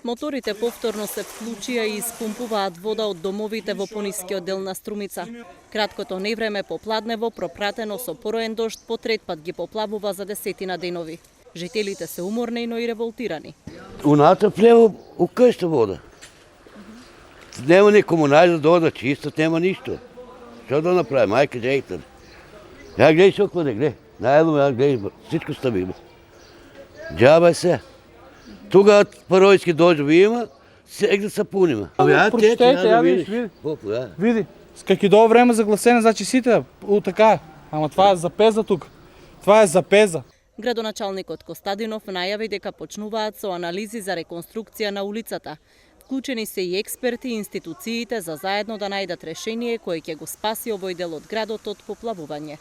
Моторите повторно се вклучија и испумпуваат вода од домовите во понискиот дел на Струмица. Краткото невреме попладнево, пропратено со пороен дожд, по трет пат ги поплавува за 10 денови. Жителите се уморни, но и револтирани. Уната плева у къща вода. Нема ни комунали да дойдат чистат, нема нищо. Що да направим? Майка, жейтър. Я гледай се около, гледай. Най-едно, я гледай, всичко стабилно. Джаба се. Тук паройски дождови има, сега да се пунима. Прочетете, я видиш. Види. С какви време загласене, значи сите, така. Ама това е запеза тук. Това е запеза. Градоначалникот Костадинов најави дека почнуваат со анализи за реконструкција на улицата. Вклучени се и експерти и институциите за заедно да најдат решение кое ќе го спаси овој дел од градот од поплавување.